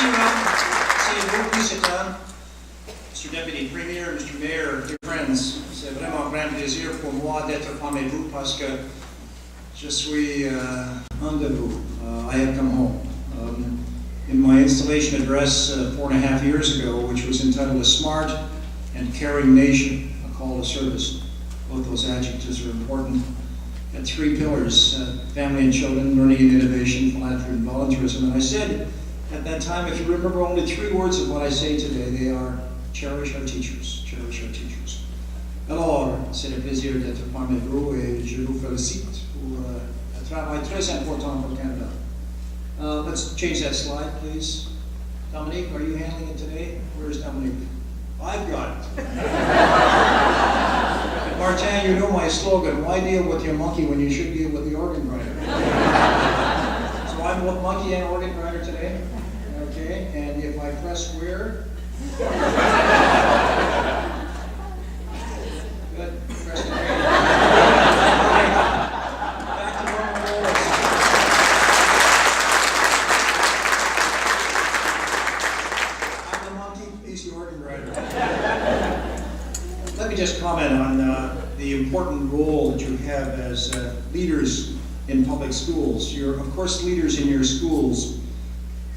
Merci beaucoup, Mr. Deputy Premier, Mr. Mayor, dear friends. C'est vraiment un grand plaisir pour moi d'être parmi vous parce que je suis un de vous. I have come home. In my installation address 4.5 years ago, which was entitled A Smart and Caring Nation, a Call to Service. Both those adjectives are important. Had 3 pillars, family and children, learning and innovation, philanthropy and volunteerism. And I said at that time, if you remember only 3 words of what I say today, they are cherish our teachers, cherish our teachers. Alors, c'est le plaisir d'être parmi vous et je vous félicite pour un travail très important pour le Canada. Let's change that slide, please. Dominique, are you handling it today? Where's Dominique? I've got it. Martin, you know my slogan, why deal with your monkey when you should deal with the organ grinder? So I'm both monkey and organ grinder today. Okay, and if I press where? Good, press the right. Back to normal roles. I'm the monkey, he's the organ grinder. Let me just comment on the important role that you have as leaders in public schools. You're, of course, leaders in your schools,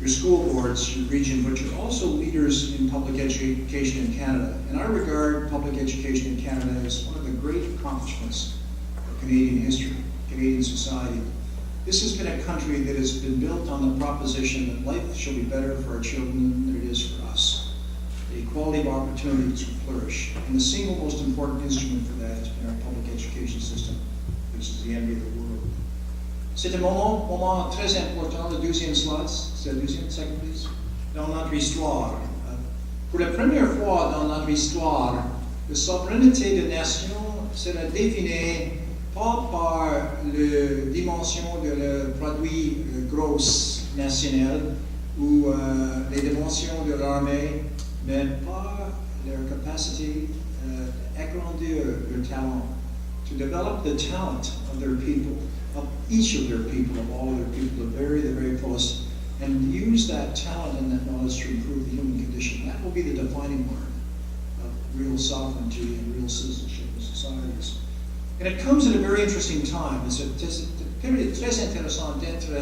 your school boards, your region, but you're also leaders in public education in Canada. And I regard public education in Canada as one of the great accomplishments of Canadian history, Canadian society. This has been a country that has been built on the proposition that life shall be better for our children than it is for us. The equality of opportunities will flourish. And the single most important instrument for that has been our public education system, which is the envy of the world. C'est un moment très important, le deuxième slide, c'est le deuxième, second please, dans notre histoire. Pour la première fois dans notre histoire, la souveraineté de nation sera définie pas par la dimension de le produit gros national ou les dimensions de l'armée, mais par their capacity to agrandir their talent, to develop the talent of their people, of each of their people, of all of their people, the very fullest, and use that talent and that knowledge to improve the human condition. That will be the defining mark of real sovereignty and real citizenship in societies. And it comes at a very interesting time. It's a period très intéressant d'être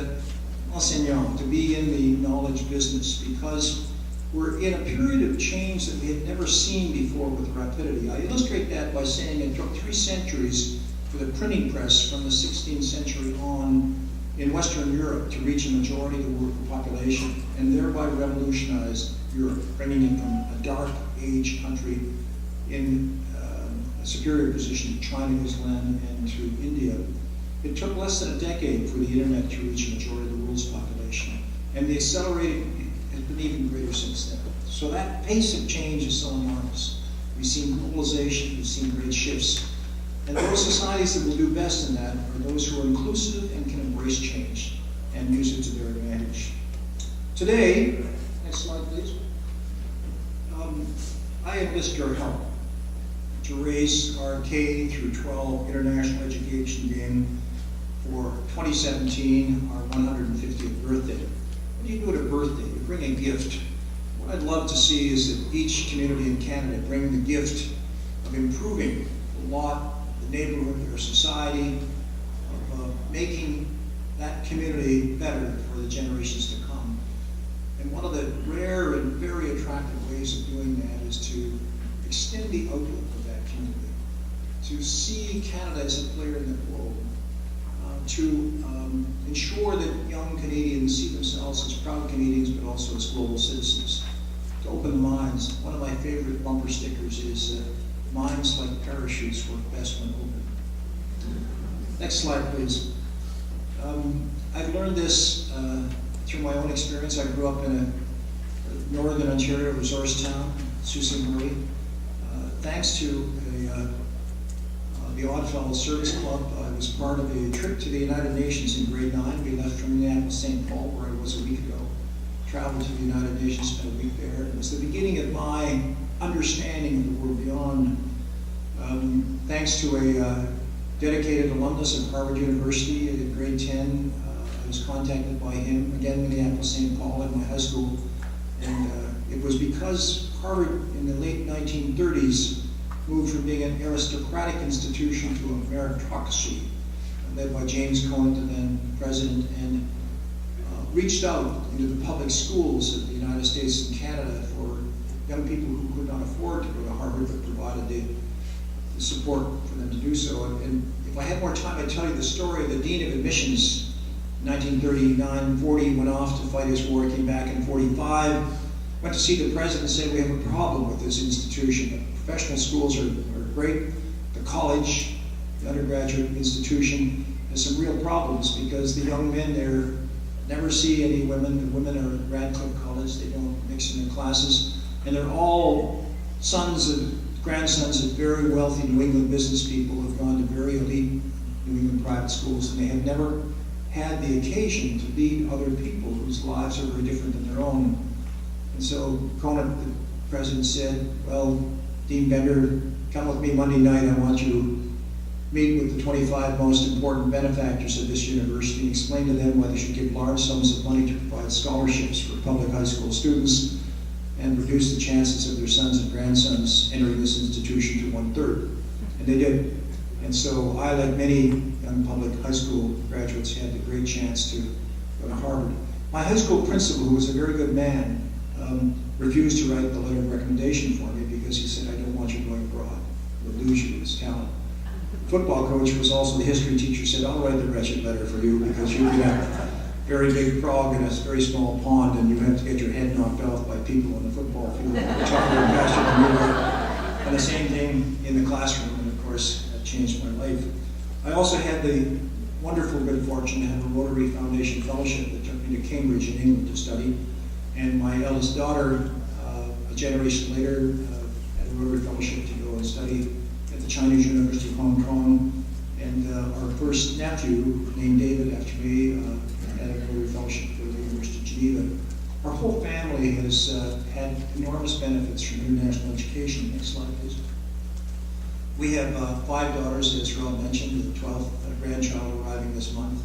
enseignant, to be in the knowledge business, because we're in a period of change that we had never seen before with rapidity. I illustrate that by saying it took 3 centuries for the printing press from the 16th century on in Western Europe to reach a majority of the world population and thereby revolutionize Europe, bringing it from a dark age country in a superior position to China, Islam, and to India. It took less than a decade for the internet to reach a majority of the world's population, and the accelerated has been even greater since then. So that pace of change is so enormous. We've seen globalization, we've seen great shifts. And those societies that will do best in that are those who are inclusive and can embrace change and use it to their advantage. Today, next slide please, I enlist your help to raise our K through 12 international education game for 2017, our 150th birthday. What do you do at a birthday? You bring a gift. What I'd love to see is that each community in Canada bring the gift of improving the lot, the neighborhood, their society, of making that community better for the generations to come. And one of the rare and very attractive ways of doing that is to extend the outlook of that community, to see Canada as a player in the world, to ensure that young Canadians see themselves as proud Canadians, but also as global citizens, to open the minds. One of my favorite bumper stickers is minds like parachutes work best when open. Next slide, please. I've learned this through my own experience. I grew up in a northern Ontario resource town, Sault Ste. Marie. Thanks to the Oddfellows Service Club, I was part of a trip to the United Nations in grade 9. We left from Minneapolis, St. Paul, where I was a week ago, traveled to the United Nations, spent a week there. It was the beginning of my understanding of the world beyond. Thanks to a dedicated alumnus of Harvard University in grade 10, I was contacted by him, again Minneapolis, St. Paul, in my high school, And it was because Harvard in the late 1930s moved from being an aristocratic institution to a meritocracy, led by James Conant, and then president, and reached out into the public schools of the United States and Canada for young people who could not afford to go to Harvard, but provided the support for them to do so. And if I had more time, I'd tell you the story of the Dean of Admissions. 1939-40, went off to fight his war, came back in 45, went to see the president and said, we have a problem with this institution. The professional schools are great. The college, the undergraduate institution, has some real problems because the young men there never see any women. The women are at Radcliffe College, they don't mix in their classes, and they're all grandsons of very wealthy New England business people who have gone to very elite New England private schools, and they have never had the occasion to lead other people whose lives are very different than their own. And so Conant, the president, said, well, Dean Bender, come with me Monday night. I want you to meet with the 25 most important benefactors of this university and explain to them why they should give large sums of money to provide scholarships for public high school students and reduce the chances of their sons and grandsons entering this institution to 1/3. And they did. And so I, like many young public high school graduates, had the great chance to go to Harvard. My high school principal, who was a very good man, refused to write the letter of recommendation for me because he said, I don't want you going abroad. We'll lose you as talent. The football coach, who was also the history teacher, said, I'll write the wretched letter for you because you've got a very big frog in a very small pond and you have to get your head knocked off by people in the football field who are tougher and faster than you are. And the same thing in the classroom, and of course, changed my life. I also had the wonderful good fortune to have a Rotary Foundation fellowship that took me to Cambridge in England to study. And my eldest daughter, a generation later, had a Rotary fellowship to go and study at the Chinese University of Hong Kong. And our first nephew, named David after me, had a Rotary fellowship to the University of Geneva. Our whole family has had enormous benefits from international education. Next slide, please. We have 5 daughters, as Rob mentioned, the 12th grandchild arriving this month.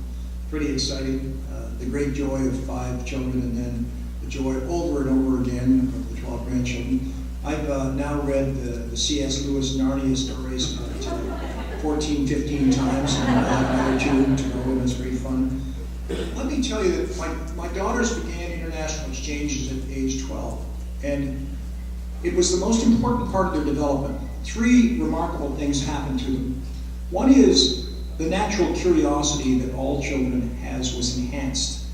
Pretty exciting. The great joy of 5 children, and then the joy over and over again of the 12 grandchildren. I've now read the C.S. Lewis Narnia stories about 14, 15 times, and I have another 2 to go, and it's very fun. Let me tell you that my daughters began international exchanges at age 12, and it was the most important part of their development. 3 remarkable things happened to them. One is the natural curiosity that all children has was enhanced.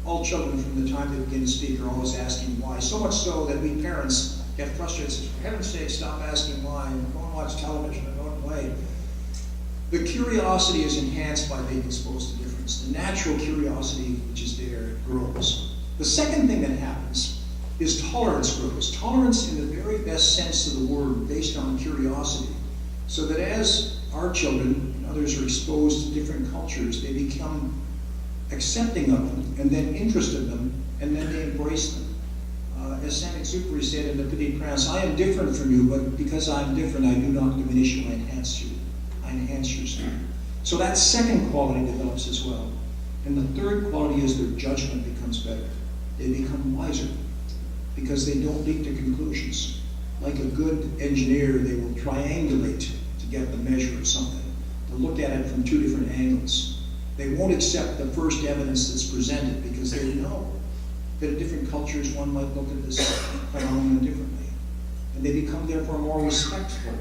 All children from the time they begin to speak are always asking why, so much so that we parents get frustrated. For heaven's sake, stop asking why, and go and watch television and go and play. The curiosity is enhanced by being exposed to difference. The natural curiosity which is there grows. The second thing that happens is tolerance grows. Tolerance in the very best sense of the word, based on curiosity. So that as our children and others are exposed to different cultures, they become accepting of them, and then interested in them, and then they embrace them. As Saint-Exupéry said in The Petit Prince, I am different from you, but because I am different, I do not diminish you, I enhance you. I enhance yourself. So that second quality develops as well. And the third quality is their judgment becomes better. They become wiser, because they don't leap to conclusions. Like a good engineer, they will triangulate to get the measure of something. They'll look at it from 2 different angles. They won't accept the first evidence that's presented because they know that in different cultures one might look at this phenomenon differently. And they become therefore more respectful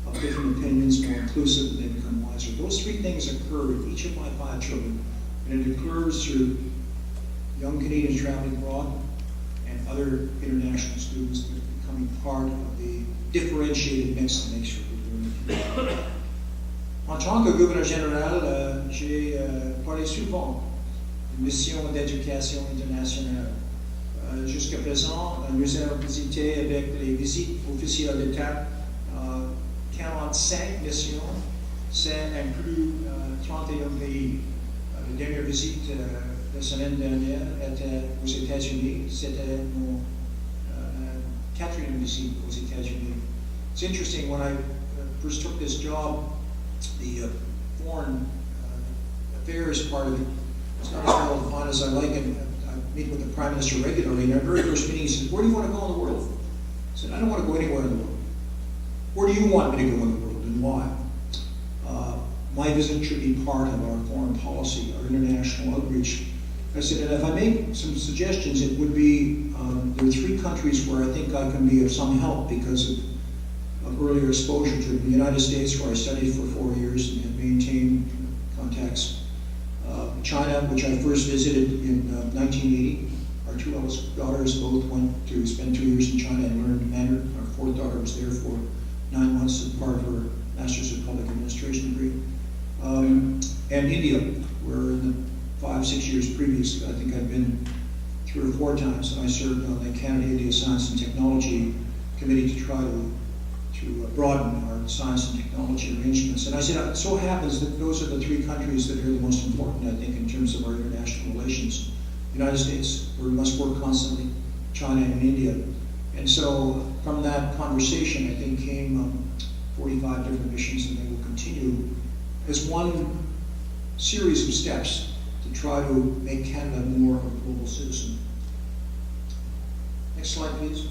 of different opinions, more inclusive, and they become wiser. Those 3 things occur in each of my 5 children, and it occurs through young Canadians traveling abroad and other international students that are becoming part of the differentiated mix that makes what we're doing. En tant que gouverneur général, j'ai parlé souvent de mission d'éducation internationale. Jusqu'à présent, nous avons visité avec les visites officielles d'État 45 missions. C'est inclus 31 pays. La dernière visite la semaine dernière était aux États-Unis. C'était mon 4e visite aux États-Unis. It's interesting, when I first took this job, the foreign affairs part of it was not as well defined as I like it. I meet with the Prime Minister regularly, and our very first meeting, he said, "Where do you want to go in the world?" I said, "I don't want to go anywhere in the world." "Where do you want me to go in the world, and why?" My visit should be part of our foreign policy, our international outreach. I said, and if I make some suggestions, it would be, there are 3 countries where I think I can be of some help because of earlier exposure to the United States, where I studied for 4 years and maintained contacts. China, which I first visited in 1980. Our 2 eldest daughters both went to spend 2 years in China and learned Mandarin. Our 4th daughter was there for 9 months as part of her Master's of Public Administration degree. And India, where in the 5-6 years previous, I think I'd been 3 or 4 times, and I served on the Canada-India Science and Technology Committee to try to broaden our science and technology arrangements. And I said, it so happens that those are the 3 countries that are the most important, I think, in terms of our international relations. The United States, where we must work constantly, China and India. And so from that conversation, I think, came 45 different missions, and they will continue as one series of steps to try to make Canada more of a global citizen. Next slide, please.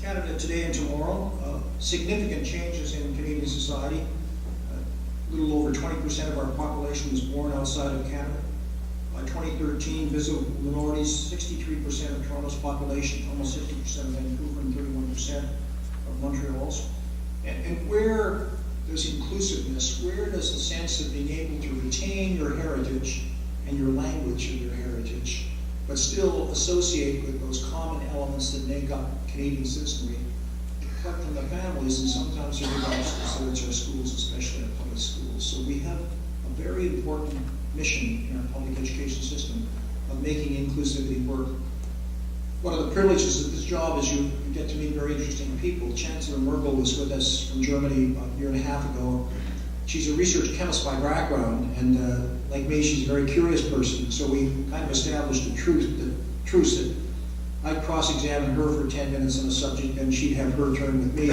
Canada today and tomorrow, significant changes in Canadian society. A little over 20% of our population was born outside of Canada. By 2013, visible minorities, 63% of Toronto's population, almost 50% of Vancouver, and 31% of Montreal's. And where does inclusiveness, where does the sense of being able to retain your heritage and your language of your heritage, but still associate with those common elements that make up Canadian citizenry, cut from the families and sometimes everybody else, so it's our schools, especially our public schools. So we have a very important mission in our public education system of making inclusivity work. One of the privileges of this job is you get to meet very interesting people. Chancellor Merkel was with us from Germany about a year and a half ago. She's a research chemist by background, and like me, she's a very curious person. So we kind of established a truce that I'd cross-examine her for 10 minutes on a subject, and she'd have her turn with me.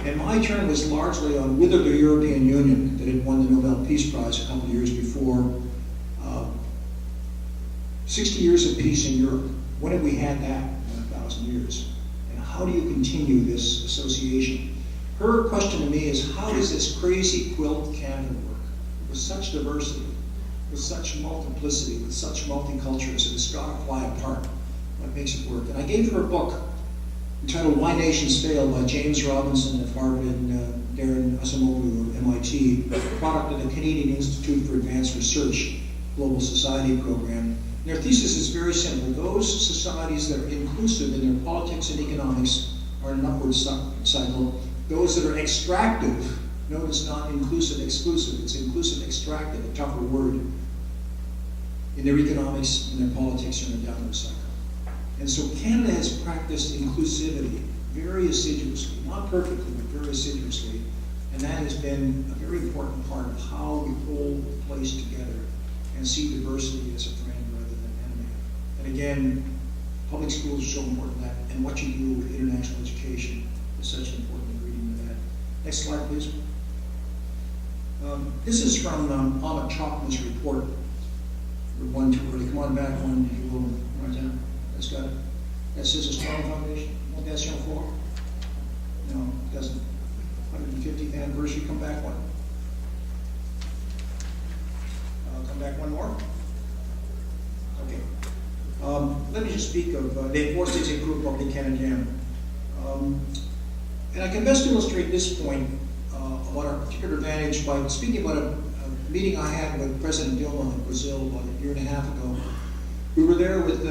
And my turn was largely on whether the European Union, that had won the Nobel Peace Prize a couple of years before, 60 years of peace in Europe. When have we had that in 1,000 years? And how do you continue this association? Her question to me is, how does this crazy quilt Canada work? With such diversity, with such multiplicity, with such multicultures, it's got to fly apart. What makes it work? And I gave her a book entitled Why Nations Fail by James Robinson of Harvard and Darren Asamoah of MIT, product of the Canadian Institute for Advanced Research Global Society program. And their thesis is very simple. Those societies that are inclusive in their politics and economics are in an upward cycle. Those that are extractive, notice not inclusive, exclusive, it's inclusive, extractive, a tougher word, in their economics and their politics are in a downward cycle. And so Canada has practiced inclusivity very assiduously, not perfectly, but very assiduously, and that has been a very important part of how we hold the place together and see diversity as a friend rather than enemy. And again, public schools are so important that, and what you do with international education is such an important ingredient of that. Next slide, please. This is from Amit Chopman's report. One too early. Come on back one, if you will, right down. That's got it. That says a strong foundation. Fondation fort. No, it doesn't. 150th anniversary. Come back one. Come back one more. Okay. Let me just speak of les forces des groupes publics canadiennes. And I can best illustrate this point about our particular advantage by speaking about a meeting I had with President Dilma in Brazil about a year and a half ago. We were there with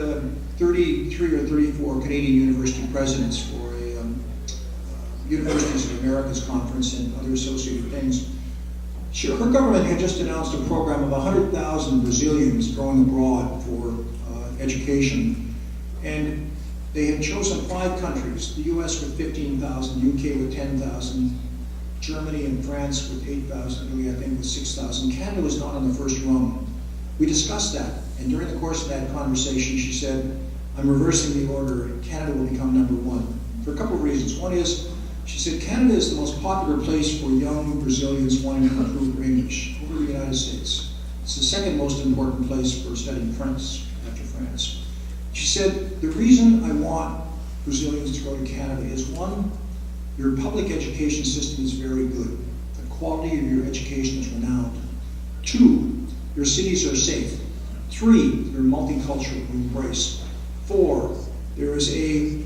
33 or 34 Canadian university presidents for a Universities of America's conference and other associated things. Her government had just announced a program of 100,000 Brazilians going abroad for education. And they had chosen 5 countries, the US with 15,000, UK with 10,000, Germany and France with 8,000, Italy I think with 6,000. Canada was not on the first rung. We discussed that, and during the course of that conversation, she said, I'm reversing the order, Canada will become number 1. For a couple of reasons. One is, she said, Canada is the most popular place for young Brazilians wanting to improve their English over the United States. It's the second most important place for studying French after France. said, the reason I want Brazilians to go to Canada is, one, your public education system is very good. The quality of your education is renowned. Two, your cities are safe. Three, they're multicultural, we embrace. Four, there is a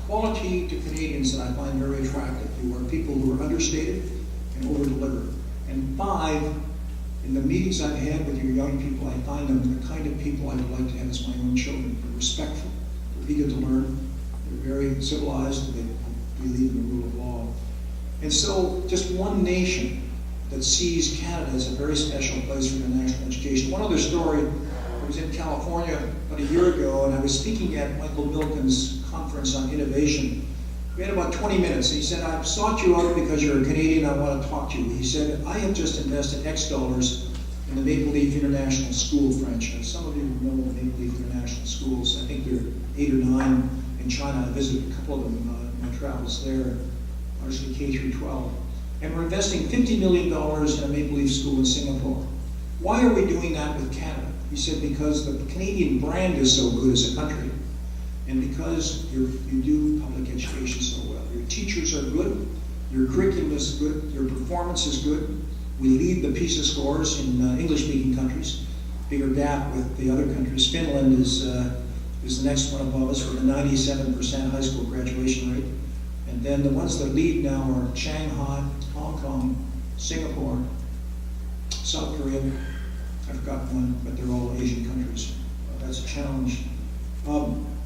quality to Canadians that I find very attractive. You are people who are understated and over-deliver. And five, in the meetings I've had with your young people, I find them the kind of people I would like to have as my own children. They're respectful, they're eager to learn, they're very civilized, they believe in the rule of law. And so, just one nation that sees Canada as a very special place for international education. One other story, I was in California about a year ago, and I was speaking at Michael Milken's conference on innovation. We had about 20 minutes. He said, I've sought you out because you're a Canadian, I want to talk to you. He said, I have just invested X dollars in the Maple Leaf International School franchise. Some of you know the Maple Leaf International Schools. I think there are 8 or 9 in China. I visited a couple of them in my travels there, largely K through 12. And we're investing $50 million in a Maple Leaf school in Singapore. Why are we doing that with Canada? He said, because the Canadian brand is so good as a country, and because you do public education so well. Your teachers are good, your curriculum is good, your performance is good. We lead the PISA scores in English-speaking countries, bigger gap with the other countries. Finland is the next one above us with a 97% high school graduation rate. And then the ones that lead now are Shanghai, Hong Kong, Singapore, South Korea. I forgot one, but they're all Asian countries. That's a challenge.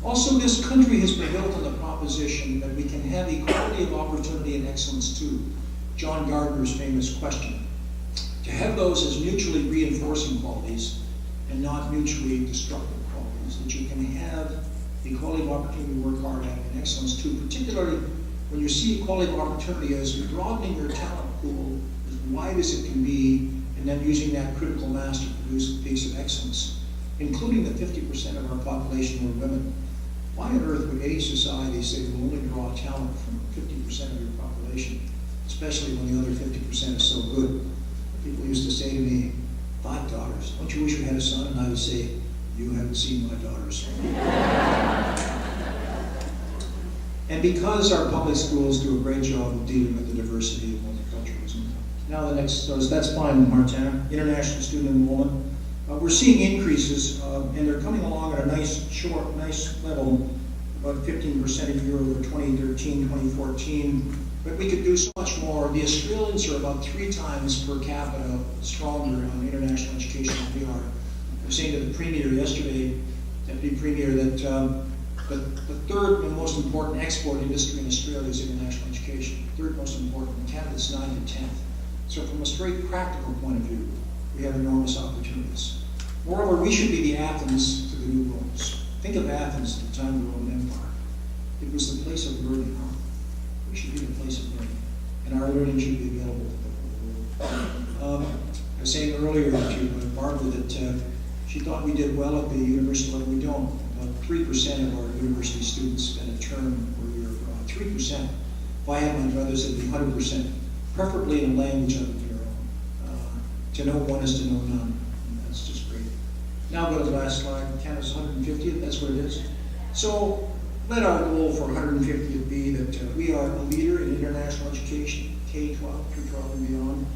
Also, this country has been built on the proposition that we can have equality of opportunity and excellence too. John Gardner's famous question. To have those as mutually reinforcing qualities and not mutually destructive qualities. That you can have equality of opportunity to work hard at and excellence too, particularly when you see equality of opportunity as broadening your talent pool as wide as it can be, and then using that critical mass to produce a piece of excellence, including the 50% of our population who are women. Why on earth would any society say we'll only draw talent from 50% of your population, especially when the other 50% is so good? People used to say to me, 5 daughters, don't you wish you had a son? And I would say, you haven't seen my daughters. And because our public schools do a great job of dealing with the diversity of multiculturalism. Now the next, so that's fine, Martin, international student enrollment. We're seeing increases, and they're coming along at a nice level, about 15% a year over 2013, 2014. But we could do so much more. The Australians are about 3 times per capita stronger on international education than we are. I was saying to the Premier yesterday, Deputy Premier, that the third and most important export industry in Australia is international education. Third most important. In Canada, it's 9th to 10th. So from a straight practical point of view, we have enormous opportunities. Moreover, we should be the Athens to the new Romans. Think of Athens at the time of the Roman Empire. It was the place of learning. We should be the place of learning. And our learning should be available to the whole world. I was saying earlier to Barbara that she thought we did well at the university level. We don't. About 3% of our university students spend a term or year abroad. 3%. If I had my brothers, it'd be 100%. Preferably in a language other than your own. To know one is to know none. And that's just great. Now go to the last slide. Canada's 150th, that's what it is. So let our goal for 150th be that we are a leader in international education, K-12, through 12 and beyond.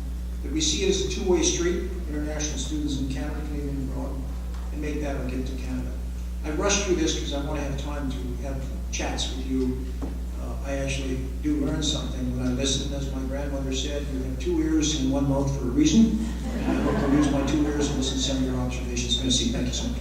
That we see it as a two-way street, international students in Canada, Canadian and abroad, and make that our gift to Canada. I rushed through this because I want to have time to have chats with you. I actually do learn something when I listen. As my grandmother said, you have 2 ears and 1 mouth for a reason. And I hope to use my 2 ears and listen to some of your observations. Merci. Thank you so much.